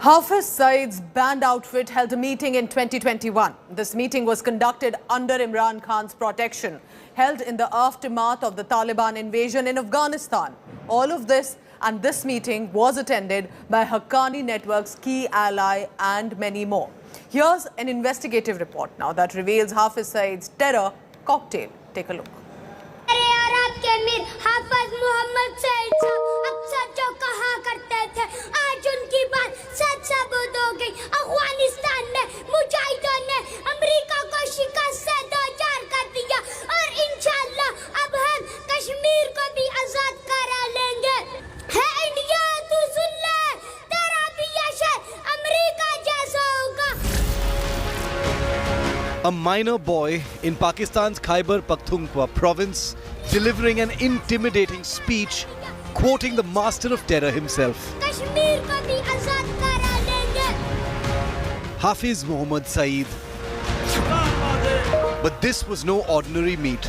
Hafiz Saeed's band outfit held a meeting in 2021. This meeting was conducted under Imran Khan's protection, held in the aftermath of the Taliban invasion in Afghanistan. All of this and this meeting was attended by Haqqani network's key ally and many more. Here's an investigative report now that reveals Hafiz Saeed's terror cocktail. Take a look. हाफिज मोहम्मद सईद साहब अक्सर जो कहा करते थे, आज उनकी बात सच साबित हो गई। अफगानिस्तान में मुजाहिदों ने अमेरिका को शिकस्त से दो चार कर दिया और इंशाअल्लाह अब हम कश्मीर को भी आजाद करा लेंगे। है इंडिया तू सुन ले, तेरा भी यश अमेरिका जैसा होगा। A minor boy in Pakistan's Khyber Pakhtunkhwa province delivering an intimidating speech, quoting the master of terror himself. Hafiz Muhammad Saeed. But this was no ordinary meet.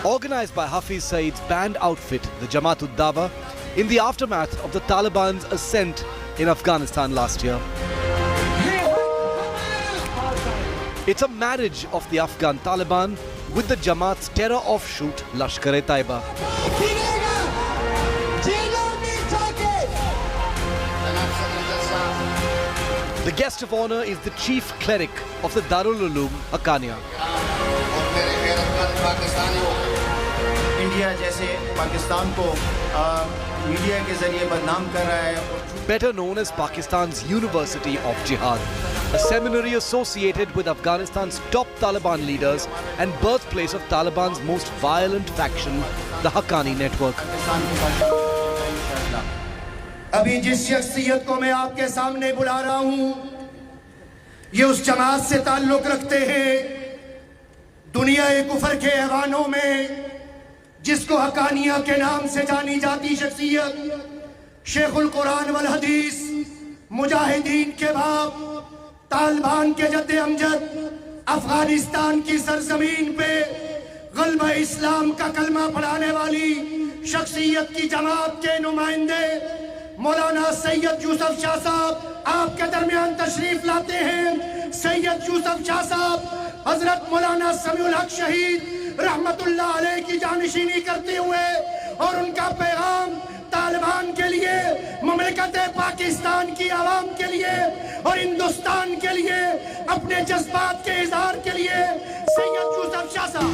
Organized by Hafiz Saeed's band outfit, the Jamaat-ud-Dawa, in the aftermath of the Taliban's ascent in Afghanistan last year. It's a marriage of the Afghan Taliban with the Jamaat's terror offshoot, lashkar-e-taiba. The guest of honor is the chief cleric of the Darul Uloom, Haqqani. India जैसे पाकिस्तान को media के जरिए बदनाम कर रहा है. Better known as Pakistan's University of Jihad, a seminary associated with Afghanistan's top Taliban leaders and birthplace of Taliban's most violent faction, the Haqqani network. अभी जिस शख्सियत को मैं आपके सामने बुला रहा हूं, ये उस जमात से ताल्लुक रखते हैं दुनिया कुफर के ऐवानों में जिसको हक्कानिया के नाम से जानी जाती शख्सियत, शेखुल कुरान वल हदीस, मुजाहिदीन के बाप, तालिबान के जद्दे अमजद, अफगानिस्तान की सरजमीन पे गलबा इस्लाम का कलमा पढ़ाने वाली शख्सियत की जमात के नुमाइंदे मौलाना सैयद यूसुफ शाह साहब आपके दरमियान तशरीफ लाते हैं। सैयद यूसुफ शाह साहब हजरत मौलाना समीउल हक शहीद रहमतुल्लाह अलैह की जानशीनी करते हुए और उनका पैगाम तालिबान के लिए, ममलिकत पाकिस्तान की आवाम के लिए और हिंदुस्तान के लिए अपने जज्बात के इजहार के लिए सैयद यूसुफ शाह साहब.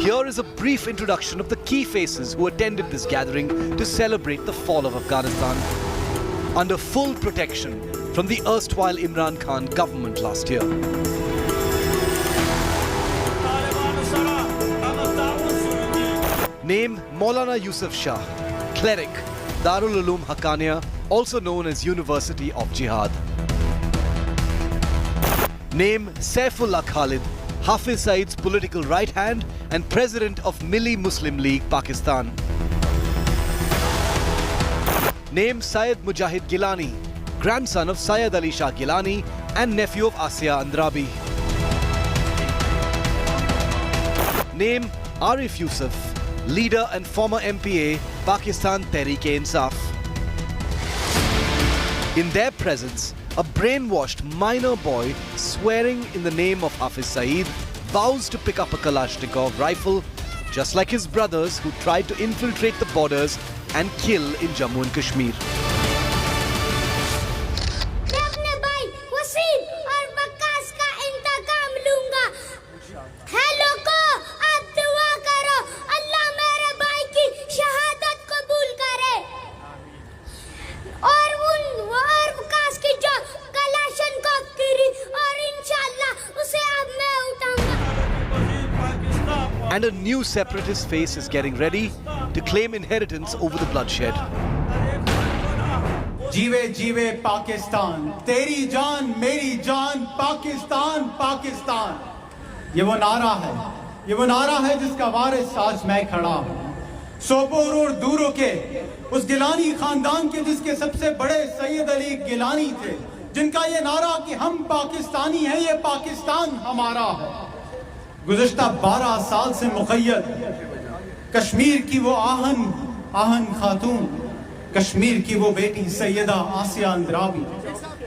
Here is a brief introduction of the key faces who attended this gathering to celebrate the fall of Afghanistan under full protection from the erstwhile Imran Khan government last year. Name Maulana Yusuf Shah, cleric, Darul Uloom Haqqani, also known as University of Jihad. Name Saifullah Khalid, Hafiz Saeed's political right hand and president of Milli Muslim League, Pakistan. Name Syed Mujahid Gilani, grandson of Syed Ali Shah Gilani and nephew of Asiya Andrabi. Name Arif Yusuf, leader and former MPA, Pakistan Tehreek-e-Insaf. In their presence, a brainwashed minor boy swearing in the name of Hafiz Saeed vows to pick up a Kalashnikov rifle, just like his brothers who tried to infiltrate the borders and kill in Jammu and Kashmir. And a new separatist face is getting ready to claim inheritance over the bloodshed. जीवे जीवे पाकिस्तान, तेरी जान मेरी जान, पाकिस्तान पाकिस्तान. ये वो नारा है जिसका वारिस आज मैं खड़ा हूँ. सोपोर और दूरों के उस गिलानी खानदान के जिसके सबसे बड़े सैयद अली गिलानी थे, जिनका ये नारा कि हम पाकिस्तानी हैं, ये पाकिस्तान हमारा है, गुज़श्ता 12 साल से मुक़य्यद कश्मीर की वो आहन खातून, कश्मीर की वो बेटी सैयदा आसिया अंद्राबी,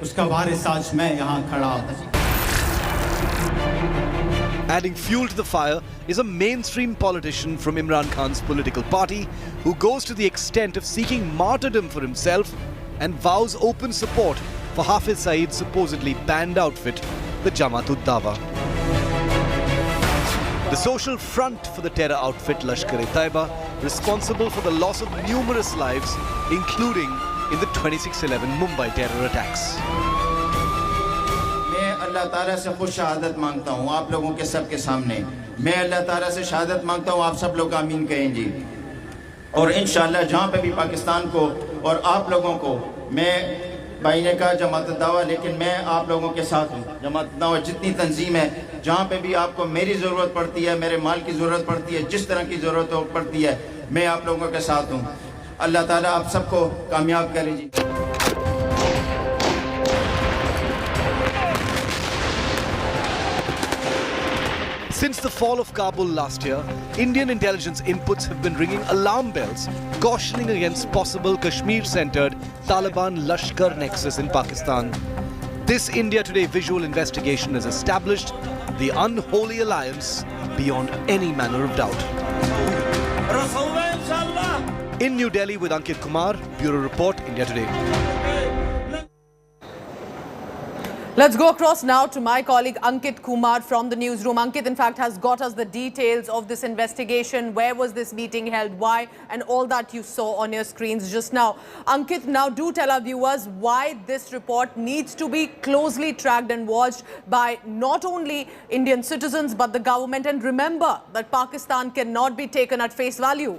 उसका वारिस आज मैं यहाँ खड़ा हूँ. Adding fuel to the fire is a mainstream politician from Imran Khan's political party who goes to the extent of seeking martyrdom for himself and vows open support for Hafiz Saeed's supposedly banned outfit, the Jamaat-ud-Dawa. The social front for the terror outfit Lashkar-e-Taiba, responsible for the loss of numerous lives, including in the 26/11 Mumbai terror attacks. मैं अल्लाह ताला से खुद शहादत मांगता हूँ आप लोगों के सब के सामने. मैं अल्लाह ताला से शहादत मांगता हूँ, आप सब लोग आमीन कहें जी. और इंशाअल्लाह जहाँ पे भी पाकिस्तान को और आप लोगों को, मैं भाई ने कहा जमात-उद-दावा, लेकिन मैं आप लोगों के साथ हूँ. जमात-उद-दावा जितनी तंजीम है, जहाँ पे भी आपको मेरी ज़रूरत पड़ती है, मेरे माल की ज़रूरत पड़ती है, जिस तरह की ज़रूरत पड़ती है, मैं आप लोगों के साथ हूँ. अल्लाह ताला आप सबको कामयाब करे जी. Since the fall of Kabul last year, Indian intelligence inputs have been ringing alarm bells, cautioning against possible Kashmir-centered Taliban Lashkar nexus in Pakistan. This India Today visual investigation has established the unholy alliance beyond any manner of doubt. In New Delhi with Ankit Kumar, Bureau Report, India Today. Let's go across now to my colleague Ankit Kumar from the newsroom. Ankit, in fact, has got us the details of this investigation. Where was this meeting held? Why? And all that you saw on your screens just now. Ankit, now do tell our viewers why this report needs to be closely tracked and watched by not only Indian citizens but the government. And remember that Pakistan cannot be taken at face value.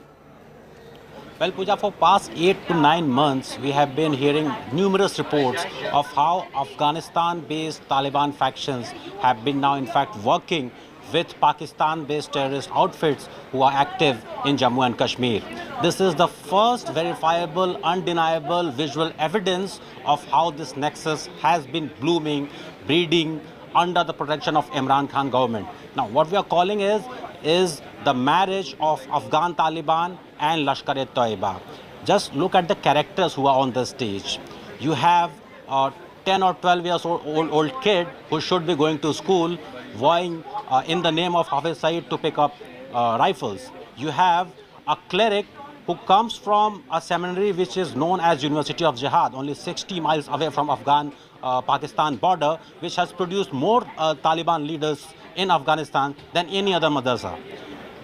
Well, Pooja, for past 8 to 9 months, we have been hearing numerous reports of how Afghanistan-based Taliban factions have been now, in fact, working with Pakistan-based terrorist outfits who are active in Jammu and Kashmir. This is the first verifiable, undeniable visual evidence of how this nexus has been blooming, breeding under the protection of Imran Khan government. Now, what we are calling is the marriage of Afghan Taliban and lashkar-e-taiba. Just look at the characters who are on the stage. You have a 10 or 12 years old kid who should be going to school, vowing in the name of Hafiz Saeed to pick up rifles. You have a cleric who comes from a seminary which is known as University of Jihad, only 60 miles away from Afghan-Pakistan border, which has produced more Taliban leaders in Afghanistan than any other madrasa.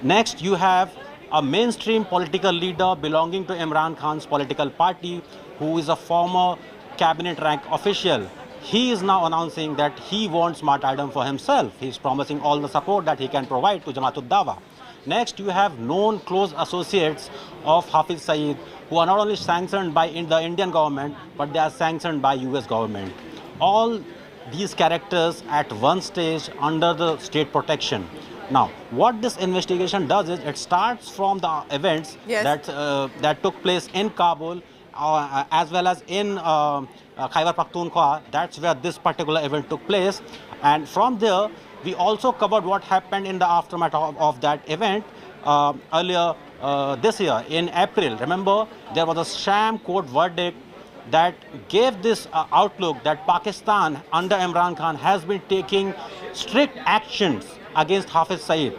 Next, you have a mainstream political leader belonging to Imran Khan's political party, who is a former cabinet rank official. He is now announcing that he wants martyrdom for himself. He is promising all the support that he can provide to Jamaat-ud-Dawa. Next, you have known close associates of Hafiz Saeed, who are not only sanctioned by the Indian government, but they are sanctioned by US government. All these characters at one stage under the state protection. Now, what this investigation does is it starts from the events that took place in Kabul as well as in Khyber Pakhtunkhwa. That's where this particular event took place. And from there, we also covered what happened in the aftermath of that event earlier this year in April. Remember, there was a sham court verdict that gave this outlook that Pakistan under Imran Khan has been taking strict actions against Hafiz Saeed.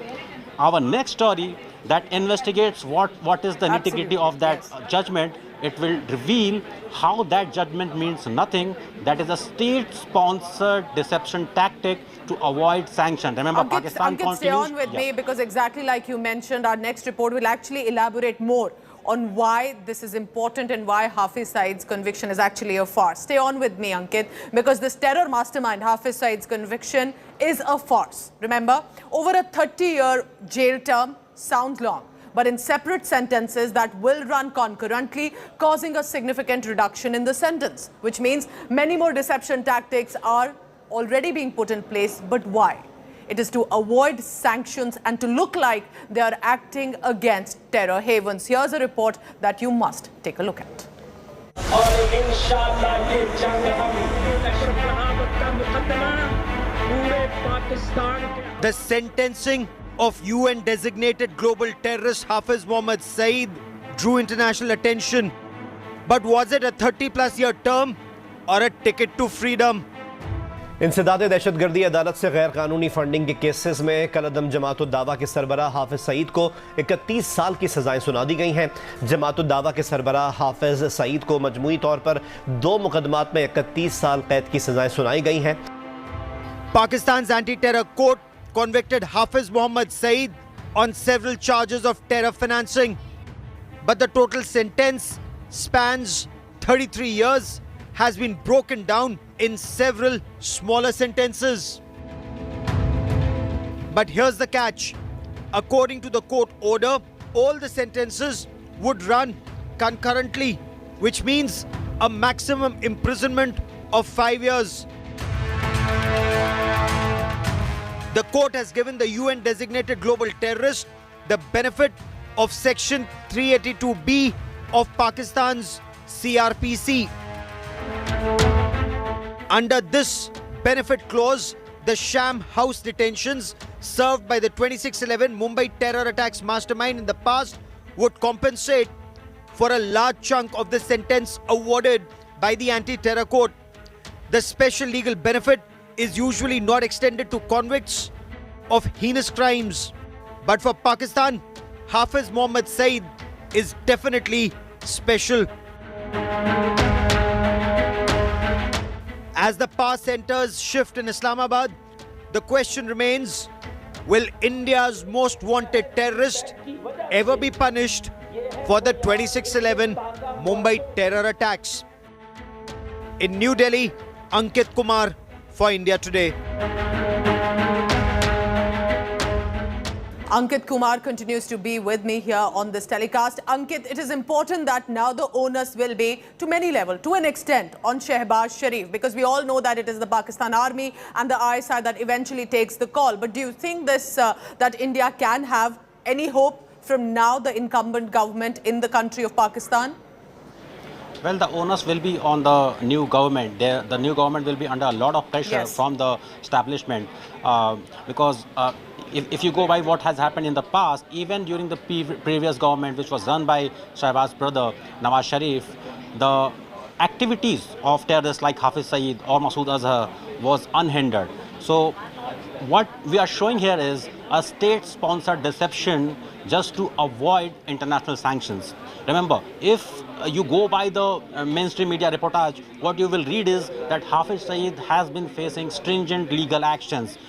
Our next story that investigates what is the nitty-gritty of that judgment. It will reveal how that judgment means nothing. That is a state-sponsored deception tactic to avoid sanction. Remember, Pakistan continues. Stay on with me, because exactly like you mentioned, our next report will actually elaborate more on why this is important and why Hafiz Saeed's conviction is actually a farce. Stay on with me, Ankit, because this terror mastermind, Hafiz Saeed's conviction, is a farce. Remember, over a 30-year jail term sounds long, but in separate sentences that will run concurrently, causing a significant reduction in the sentence, which means many more deception tactics are already being put in place. But why? It is to avoid sanctions and to look like they are acting against terror havens. Here's a report that you must take a look at. The sentencing of UN-designated global terrorist Hafiz Saeed drew international attention. But was it a 30-plus year term or a ticket to freedom? इंसदाद दहशतगर्दी अदालत से गैर कानूनी funding के cases में कलअदम जमात-उद-दावा के सरबराह हाफिज सईद को 31 साल की सजाएं सुना दी गई हैं। जमात-उद-दावा के सरबराह हाफिज सईद को मजमूई तौर पर 2 मुकदमात में 31 साल कैद की सजाएं सुनाई गई हैं। Pakistan's anti-terror court convicted Hafiz Saeed on several charges of terror financing, but the total sentence spans 33 years, has been broken down in several smaller sentences. But here's the catch. According to the court order, all the sentences would run concurrently, which means a maximum imprisonment of 5 years. The court has given the UN-designated global terrorist the benefit of Section 382B of Pakistan's CRPC. Under this benefit clause, the sham house detentions served by the 26/11 Mumbai terror attacks mastermind in the past would compensate for a large chunk of the sentence awarded by the anti-terror court. The special legal benefit is usually not extended to convicts of heinous crimes. But for Pakistan, Hafiz Saeed is definitely special. As the power centers shift in Islamabad, the question remains, will India's most wanted terrorist ever be punished for the 26/11 Mumbai terror attacks? In New Delhi, Ankit Kumar for India Today. Ankit Kumar continues to be with me here on this telecast. Ankit, it is important that now the onus will be, to many levels, to an extent, on Shehbaz Sharif, because we all know that it is the Pakistan Army and the ISI that eventually takes the call. But do you think this that India can have any hope from now the incumbent government in the country of Pakistan? Well, the onus will be on the new government. The new government will be under a lot of pressure from the establishment because if you go by what has happened in the past, even during the previous government, which was run by Shehbaz's brother, Nawaz Sharif, the activities of terrorists like Hafiz Saeed or Masood Azhar was unhindered. So what we are showing here is a state-sponsored deception just to avoid international sanctions. Remember, if you go by the mainstream media reportage, what you will read is that Hafiz Saeed has been facing stringent legal actions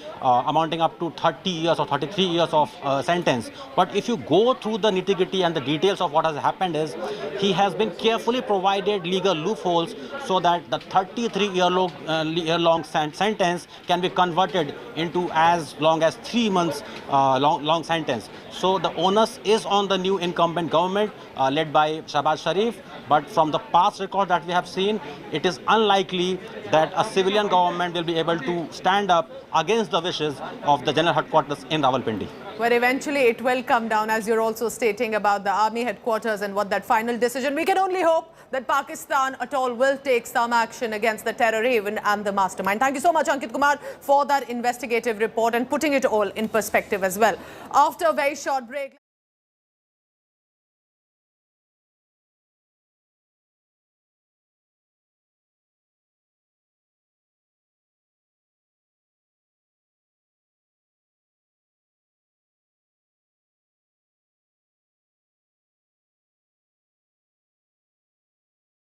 amounting up to 30 years or 33 years of sentence. But if you go through the nitty-gritty and the details of what has happened is, he has been carefully provided legal loopholes so that the 33-year-long sentence can be converted into as long as 3 months long sentence. So the onus is on the new incumbent government led by Shehbaz Sharif. But from the past record that we have seen, it is unlikely that a civilian government will be able to stand up against the wishes of the general headquarters in Rawalpindi. But eventually it will come down, as you're also stating about the army headquarters and what that final decision. We can only hope that Pakistan at all will take some action against the terror haven and the mastermind. Thank you so much, Ankit Kumar, for that investigative report and putting it all in perspective as well. After a very short break.